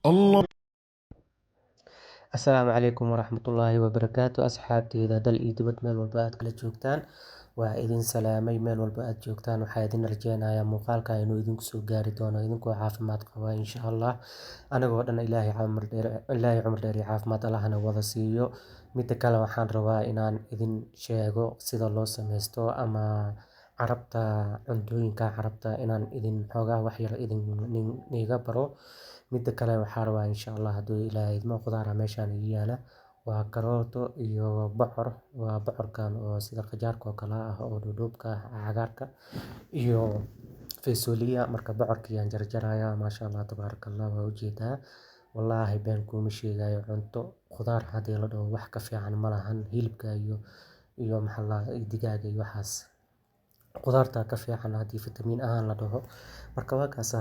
الله. Asalaamu calaykum waraxmatullaahi wabarakaatu asxaabteyda dal iyo dibad meel walba aad kala joogtaan. Waa idin salaamay meel walba aad joogtaan. Waxaa idin rajeynayaa muuqaalka inuu idinku soo gaari doono idinkoo caafimaad qaba insha Allah. Anagoo dhan Ilaahay cumar dheer iyo caafimaad Allahna wada siiyo. Midda kale waxaan rabaa inaan idin sheego sida loo sameysto ama carabta cuntooyinka carabta inaan idin xoogaa wax yar niga baro. Midda kale waxaan rabaa insha Allah hadduu Ilaahay idmo khudaara meeshaan ii yaala waa karooto iyo bocor. Waa bocorkan oo sida qajaarka oo kale ah oo dhudhuubka ah cagaarka iyo fasuuliya. Marka bocorkii aan jarjarayaa maasha Allah tabaarakallah waa ujeedaa. Wallaahi been kuma sheegayo cunto khudaar haddii la dhaho wax ka fiican ma lahan hilibka iyo digaaga iyo waxaas. Khudaarta ka fiican haddii fitamiin ahaan la dhaho. Marka waa kaas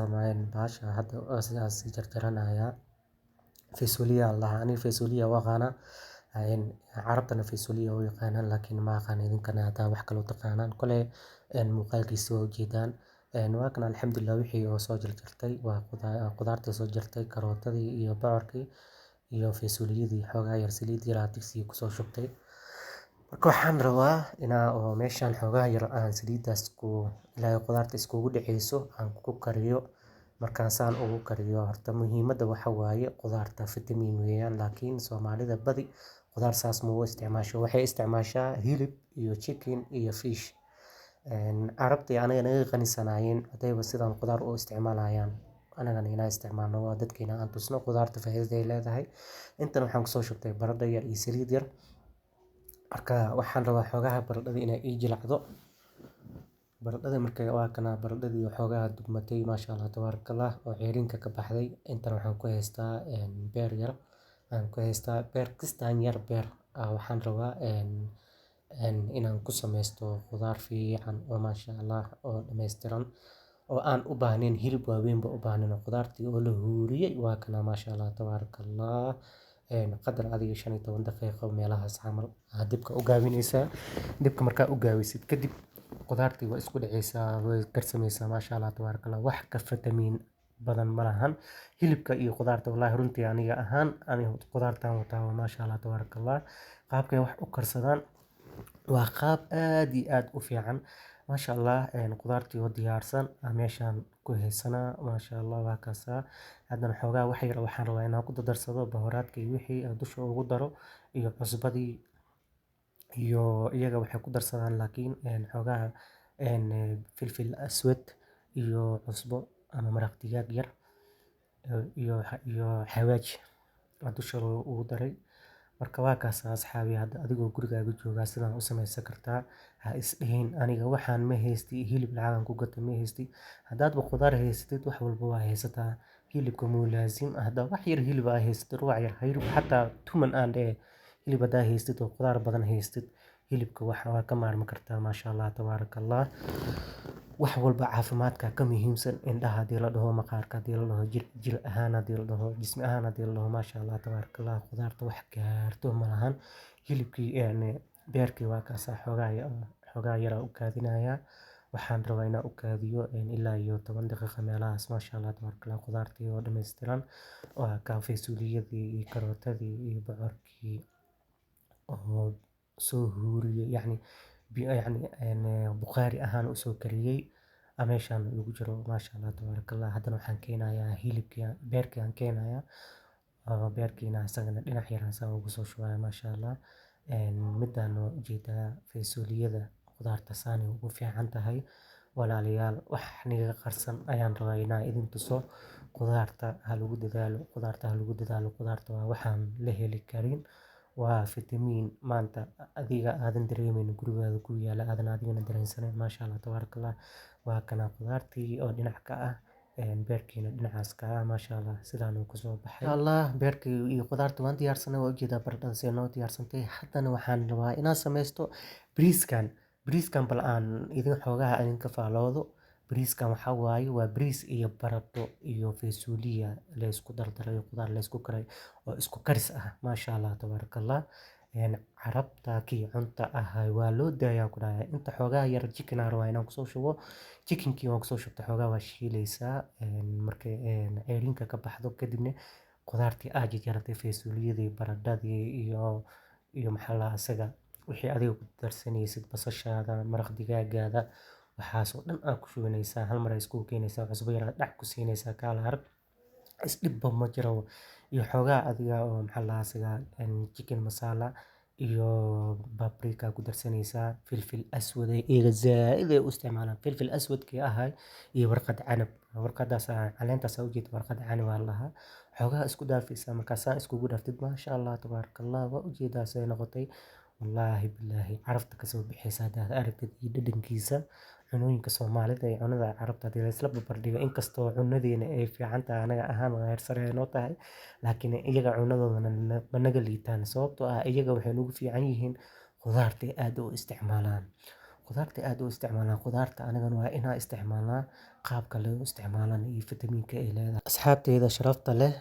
bahasha hadda sidaas jarjaranaya fasuuliya Allah aniga fasuuliya waa aqaana carabtana fasuuliya u yaqaanaan laakiin ma aqaan idinkana hadaa wax kale u taqaanaan kole muuqaalkiisa waa ujeedaan. Waa kan alxamdulillah wixii oo soo jarjartay waa khudaarta soo jartay karootadii iyo bocorkii iyo fasuuliyadii xoogaa yar saliid yar digsiga kusoo shubtay. Marka waxaan rabaa oo meeshaan xoogaa yar aan saliidaas ilaa khudaarta iskugu dhaceyso aan ku kariyo. Markaan saan ugu kariyo horta muhiimadda waxa waaye khudaarta fitamiin weeyaan laakiin Soomaalida badi khudaar saas ma u isticmaasho. Waxay isticmaashaa hilib iyo chicken iyo fish. Carabtii anaga naga qanisanayeen hadayba sidaan khudaar u isticmaalayaan anagana inaan isticmaalno waa dadkeena aan tusno khudaarta faa'iidada ay leedahay. Intan waxaan kusoo shubtay baradho yar iyo saliid yar. Marka waxaan rabaa xoogaha baradhada inay ii jilacdo. Baradhada markay waa kana baradhadii xoogaha dubmatay maasha Allah tabaarakallah oo ceerinka ka baxday. Intan waxaan ku haystaa beer yar aan ku haystaa beer kistaan yar beer waxaan rabaa inaan ku sameysto khudaar fiican oo maasha Allah oo dhameystiran oo aan u baahnayn hilib waaweyn ba u baahnayn khudaartii oo la huuriyay waa kana maasha Allah tabaarakallah. Qadar adiga 15 daqiiqo meelahaas camal dibka u gaabinaysa. Dibka markaa u gaabisid kadib khudaartii waa isku dhaceysaa way karsamaysaa maasha Allah tabaarakallah. Wax ka fitamiin badan ma lahan hilibka iyo khudaarta. Wallaahi runtii aniga ahaan aniga khudaartan wataa maasha Allah tabaarakallah. Qaabkay wax u karsadaan waa qaab aad iyo aad u fiican maasha Allah. Khudaartii oo diyaarsan meeshaan ku haysana maasha Allah waa kaasa. Haddana xoogaa wax yar waxaan rabaa inaan ku darsado bahaaraadka iyo wixii dusha ugu daro iyo cusbadii iyo iyaga waxay ku darsadaan laakiin xoogaha filfil aswad iyo cusbo ama maraq digaag yar iyo xawaaj dusha ugu daray. Marka waa kaas asxaabi hadda adigoo gurigaaga jooga sidaan u sameysan kartaa. Ha is dhihin aniga waxaan ma haysti hilib lacag ku gato ma haysti. Haddaad khudaar haysatid wax walba waa haysataa. Hilibka muu laazim hadda wax yar hilib ah haysatid ruuc yar hilib xataa tuman aan hilib hadaa haysatid oo khudaar badan haysatid hilibka waa ka maarmi kartaa maasha Allah tabaarakallah. Wax walba caafimaadka ka muhiimsan indhaha haddii la dhaho maqaarka haddii la dhaho jir ahaan haddii la dhaho jismi ahaan haddii la dhaho maasha Allah tabaarakallah. Khudaarta wax gaarto ma lahan hilibkii beerkii waa kaas xoogaa yar u kaadinaya. Waxaan rabaa inaan u kaadiyo ilaa iyo 10 daqiiqo meelahaas maasha Allah tabaarakallah. Khudaartii oo dhameystiran waa ka fasuuliyadii iyo karootadii iyo bocorkii oo soo huuriyay buqaari ahaan u soo kariyay meeshaan ugu jiro maasha Allah tabaarakallah. Haddana waxaan keenayaa hilibkii beerkii aan keenayaa beerkiina asagana dhinac yar aan ugu soo shubaya maasha Allah. Midaan oo ujeedaa fasuuliyada khudaarta saan ugu fiican tahay walaalayaal wax niga qarsan ayaan rabaa inaan idin tuso. Khudaarta ha lagu dadaalo khudaarta waa waxaan la heli karin waa fitamiin maanta adiga aadan dareemaynin gurigaada ku yaala aadan adigana dareensanayn maasha Allah tabaarakallah. Waa kana khudaartii oo dhinac ka ah beerkiina dhinacaas ka ah maasha Allah sidaan uu kusoo baxay. Insha Allah beerkii iyo khudaarta waan diyaarsanay waa ujeedaa baradhada si noo diyaarsantay. Haddana waxaan rabaa inaan sameysto bariiskan bal aan idin xoogaha idinka faaloodo. Bariiskan waxa waaye waa bariis iyo baradho iyo fasuuliya la isku dardaray khudaar la isku karay oo isku karis ah maasha Allah tabaarakallah. Carabta kii cunta ah waa loo daayaa ku dhahay inta xoogaa yar chicken aan rabaa inaan kusoo shubo. Chickenkii waan kusoo shubtay xoogaa waa shiilaysaa markay ceerinka ka baxdo kadibna qudaartii aad jarjartay, faysuuliyadii, baradhadii iyo maxaa la asaga wixii adiga ku darsanaysid, basashaada, maraq digaagaada, waxaasoo dhan aad ku shubanaysaa, hal mar ay iskugu keenaysaa, cusbo yar aad dhac ku siinaysaa, kaala arag isdhibba ma jiro. Iyo xoogaa adiga oo maxaa la asaga chicken masala iyo paprika ku darsanaysaa, filfil aswad iyaga zaaid ay u isticmaalaan filfil aswadkii ahay iyo warqad canab. Warqadaas caleentaas u jeed warqad canab waa lahaa. Xoogaa isku dhaafaysaa markaasaa iskugu dhaftid maasha Allah tabarakallah waa u jeedaas ay noqotay. Wallaahi billaahi carafta ka soo bixaysa hadaad aragtid iyo dhadhankiisa. Cunooyinka Soomaalida iyo cunada Carabta hadii la isla barbardhigo inkastoo cunadeena ay fiican tahay anaga ahaan waa heer sare noo tahay, laakiin iyaga cunadoodana ma naga liitaan sababtoo ah iyaga waxay nagu fiican yihiin khudaarta aad u isticmaalaan. Khudaarta anagana waa inaan isticmaalnaa qaabka loo isticmaalaan iyo fitamiinka ay leedahay. Asxaabteyda sharafta leh,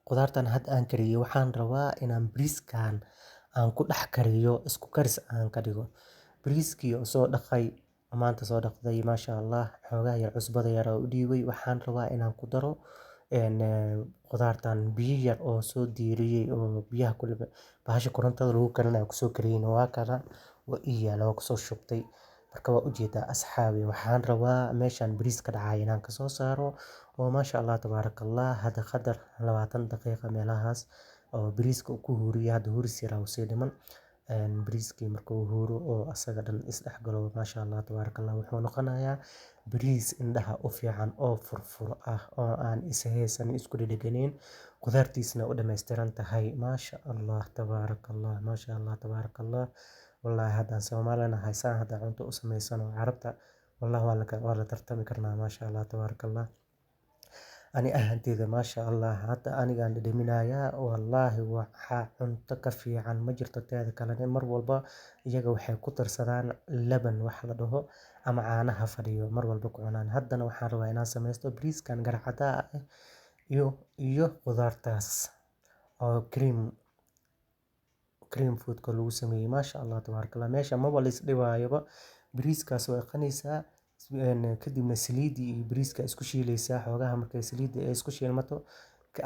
khudaartan had aan kariyo waxaan rabaa inaan bariiskan aan ku dhex kariyo isku karis aan ka dhigo. Bariiskii oo soo dhaqay maanta soo dhaqday maasha Allah xoogaa yar cusbada yar oo u dhiibay waxaan rabaa inaan ku daro khudaartan biyo yar oo soo diiriyay oo biyaha kulba bahasha korontada lagu karinayo kusoo kariyay waa kana waa iyaala waa kusoo shubtay. Marka waa u jeedaa asxaabi waxaan rabaa meeshan bariis ka dhacay inaan ka soo saaro oo maasha Allah tabarakallah hada qadar 20 daqiiqo meelahaas oo bariiska ku huuriya hada huris yar oo sii dhiman. Bariiskii markuu huuro oo asaga dhan isdhexgalo maasha Allah tabarakallah wuxuu noqonayaa bariis indhaha u fiican oo furfur ah oo aan ishaysan isku dhedheganeyn khudaartiisna u dhameystiran tahay maasha Allah tabarakallah maasha Allah tabarakallah. Wallaahi haddaan Soomaalina haysaan hadda cunto u sameysano Carabta wallaahi waa la tartami karnaa maasha Allah tabarakallah. Ani ahaanteyda maasha Allah hadda anigaan dhadhaminayaa wallaahi waxa cunto ka fiican ma jirto teeda kale mar walba iyaga waxay ku darsadaan laban wax la dhaho ama caanaha fadhiyo mar walba ku cunaan. Haddana waxaan rabaa inaan sameysto bariiskan garcada ah iyo khudaartaas oo cream food ka lagu sameeyay maasha Allah tabarakallah. Meesha ma wali isdhibaayaba bariiskaas waa qanaysaa kadibna saliidii iyo bariiska isku shiilaysaa xoogaha markay saliidda ay isku shiilmato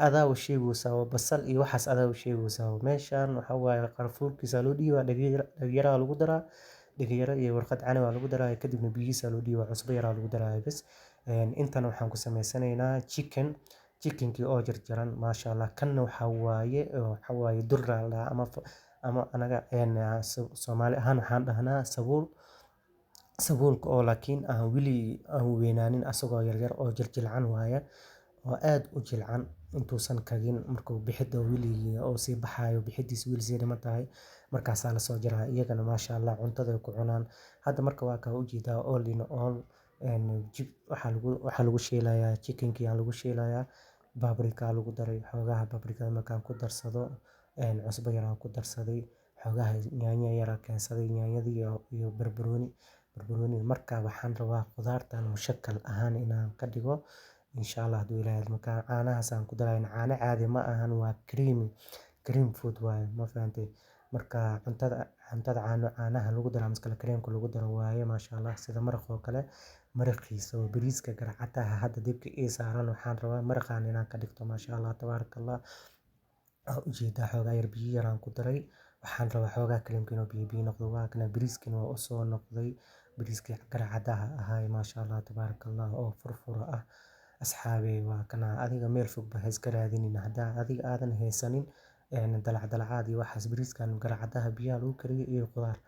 adaa sheegaysaa oo basal iyo waxaas adaa sheegaysaa. Meeshan waxa waaye qarfuurkiisa loo dhiibaa dhagyaraha lagu daraa dhagyara iyo warqad canab lagu daraa kadibna biyihiisa loo dhiibaa cusbo yar lagu daraa bas. Intan waxaan ku sameysanaynaa chickenkii oo jarjaran maasha Allah kanna waxa waaye durra ama anaga Soomaali ahaan waxaan dhahnaa sabuulka oo laakiin aan weli aan weynaanin asagoo yaryar oo jilcan waaye oo aad u jilcan intuusan kagin markuu bixida weli oo sii baxayo bixidiisa weli sii dhiman tahay markaasaa la soo jaraa iyagana maasha Allah cuntada ay ku cunaan. Hadda marka waa ka u jeedaa all in all waxaa lagu shiilayaa chickenkii aan lagu shiilayaa paprika lagu daray xoogaha paprika markaan ku darsado cusbo yar aan ku darsaday xoogaha yaanyo yar aan keensaday yaanyadii iyo barbarooni markaa waxaan rabaa khudaartan mushakal ahaan inaan ka dhigo insha Allah haduu Ilaahay markaa caanahaas aan ku darayo caano caadi ma ahan waa cream food waaye ma fahantay. Marka cuntada caanaha lagu daro ama creamka lagu daro waaye maasha Allah sida maraq oo kale maraqiisa oo bariiska garcadaha hadda dibka ii saaran waxaan rabaa maraqan inaan ka dhigto maasha Allah tabarakallah. Waa u jeedaa xoogaa yar biyo yar aan ku daray waxaan rabaa xoogaa creamka inuu biyo noqdo waa kana bariiskina waa u soo noqday bariiskii garcadaha ahaa maasha Allah tabarakallah oo furfur ah. Asxaabey waa kana adiga meel fog ba iska raadinin hadaa adiga aadan haysanin dalacaad iyo waxaas bariiskan garcadaha biyaha lagu kariyo iyo khudaar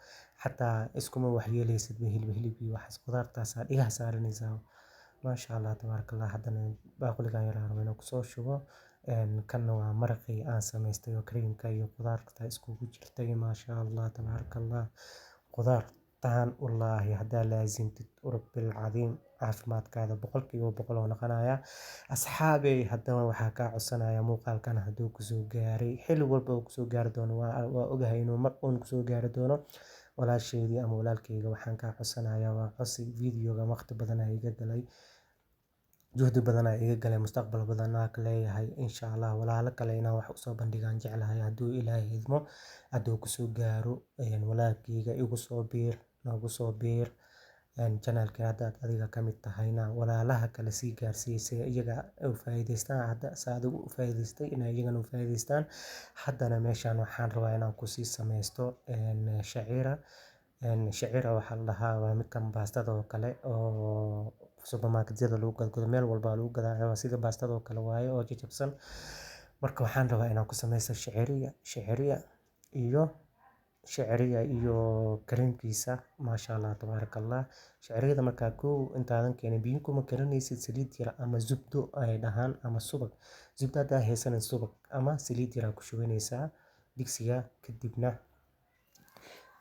xataa iskuma wax yeelaysid hilib iyo waxaas khudaartaas dhigaha saaranaysaa maasha Allah tabarakallah. Haddana baaquligan yar aan rabaa inaan kusoo shubo kanna waa maraqii aan samaystay oo creamka iyo khudaarta iskugu jirtay maasha Allah tabarakallah. Khudaartan wallaahi hadaa laazimtid rabbil cadiim caafimaadkaada boqolkiiba boqol oo noqonaya. Asxaabey haddana waxaa kaa codsanaya muuqaalkan hadduu kusoo gaaray xilli walba uu kusoo gaari doono waa ogahay inuu mar uun kusoo gaari doono walaasheydii ama walaalkeyga waxaan kaa codsanayaa waa codsi videoga waqti badan ay iga galay juhdi badan ay iga galay mustaqbal badan aan ka leeyahay insha Allah walaalo kale inaan wax u soo bandhigaan jeclahay hadduu Ilaahay idmo hadduu kusoo gaaro walaalkeyga igu soo biir nagu soo biir channelka haddaad adiga ka mid tahayna walaalaha kale sii gaarsii si iyaga u faa'iidaystaan hadda saad u faa'iidaystay inay iyagana u faa'iidaystaan. Haddana meeshaan waxaan rabaa inaan ku sii samaysto shacira. Shacira waxaa la dhahaa waa midkan baastada oo kale oo supermarketyada lagu gado meel walba lagu gadaa waa sida baastada oo kale waaye oo jajabsan. Marka waxaan rabaa inaan ku samaysto shaciriya iyo kareemkiisa maasha Allah tabaarakallah. Shaciiriyada markaa intaadan keenin biyo kuma karinaysid saliid yar ama zubdo ay dhahaan ama subag. Zubdo haddaa haysanin subag ama saliid yar ku shubanaysaa digsiga kadibna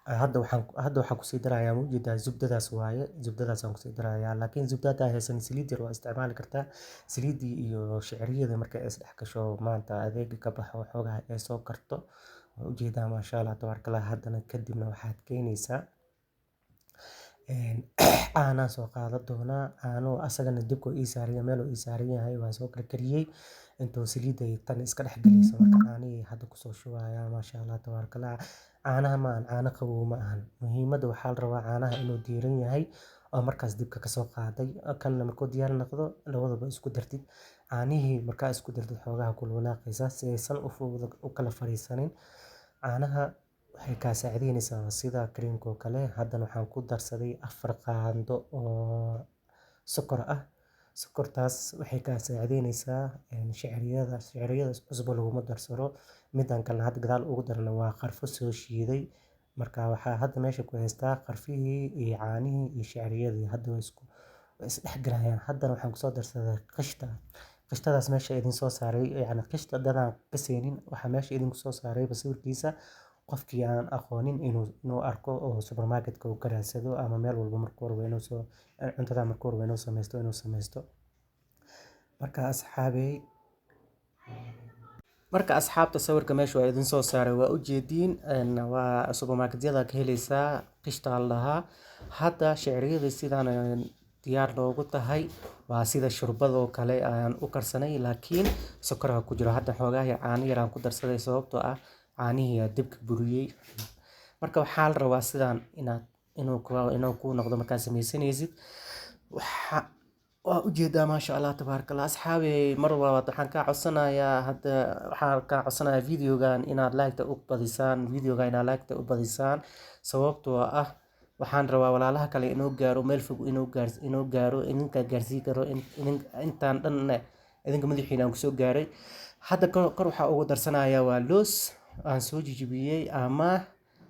hadda waxaan ku sii darayaa mujida zubdadaas waaye zubdadaasaan ku sii darayaa laakiin zubdo haddaa haysanin saliid yar waa isticmaali kartaa. Saliidii iyo shaciiriyada markay is dhex gasho maanta adeega ka baxo xoogaha ay soo karto ujeedaa maasha Allah tabaarakallah. Haddana kadibna waxaad keenaysaa caana soo qaada doonaa caano asagana dibko ii saariya meel uu ii saaran yahay waan soo karkariyay intuu saliidda tan iska dhex galayso marka caanihii hadda ku soo shubayaa maasha Allah tabaarakallah. Caanaha ma aan caano qabow ma ahan muhiimadda waxaa la rabaa caanaha inuu diiran yahay oo markaas dibka ka soo qaaday kanna markuu diyaar noqdo labadaba isku dartid caanihii markaa isku dartid xoogaha kul walaaqaysa si aysan u kala fariisanin. Caanaha waxay kaa saacideynaysaa sida kareemka oo kale. Haddana waxaan ku darsaday 4 qaando oo sokor ah. Sokortaas waxay kaa saacideynaysaa shaciiriyada cusbo laguma darsado. Midaan kalena hadda gadaal ugu darna waa qarfo soo shiiday. Marka waxaa hadda meesha ku haystaa qarfihii iyo caanihii iyo shaciiriyadii hadda way is dhex galayaan. Haddana waxaan ku soo darsaday qashta. Qashtadaas meesha idin soo saaray yacni qashta dadaan ka seenin waxaa meesha idinku soo saaray sawirkiisa qofkii aan aqoonin inuu arko oo supermarketka uu ka raadsado ama meel walba markuu rabo inuu soo cuntada markuu rabo inuu samaysto. Marka asxaabta sawirka meesha waa idin soo saaray waa ujeediin waa supermarketyada ka helaysaa qashta la dhahaa. Hadda shaciiriyada sidaan diyaar loogu tahay waa sida shurbada oo kale ayaan u karsanay laakiin sokoraha ku jiro. Hadda xoogaa yar caano yar aan ku darsaday sababtoo ah caanihii dibka buriyay. Marka waxaa la rabaa sidaan inuu ku noqdo markaa samaysanaysid. waa ujeedaa maasha Allah tabaarakallah. Asxaabey mar walba waxaan ka codsanayaa videogan inaad like u badisaan sababtoo ah waxaan rabaa walaalaha kale inuu gaaro meel fog inuu gaaro idinka gaarsiin karo intaan dhan idinka madaxiina aan kusoo gaaray. Hadda kor waxaa ugu darsanayaa waa loos aan soo jijibiyay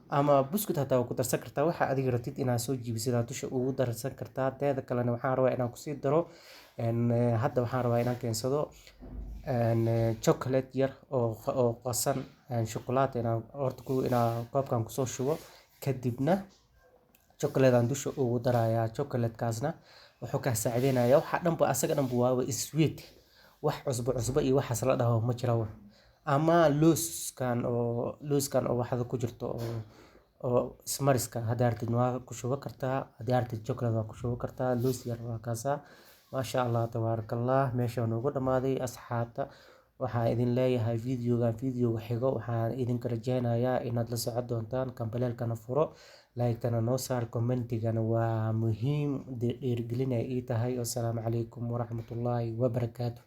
ama buskut hataa ku darsan kartaa waxa adiga rabtid inaad soo jibisid aad dusha ugu darsan kartaa. Teeda kalena waxaan rabaa inaan kusii daro hadda waxaan rabaa inaan keensado chocolate yar oo qasan shukulaato inaan koobkan kusoo shubo kadibna chocolate aan dusha ugu darayaa. Chocolate-kaasna wuxuu ka saacideynayaa waxa dhanba asaga dhanba waa sweet wax cusbo iyo waxaas la dhaho ma jiro ama looskan oo waxda ku jirto oo ismariska haddaad rabtid waa ku shubo kartaa haddaad rabtid chocolate waa ku shubo kartaa loos yar waa kaasa maasha Allah tabaarakallah. Meesha noogu dhamaaday asxaabta waxaan idin leeyahay videoga xigo waxaan idinka rajaynayaa inaad la socon doontaan kambalelkana furo like-tana noo saar commentigana waa muhiim dhiirigelin ay tahay. Wassalaamu calaykum waraxmatullaahi wabarakaatuh.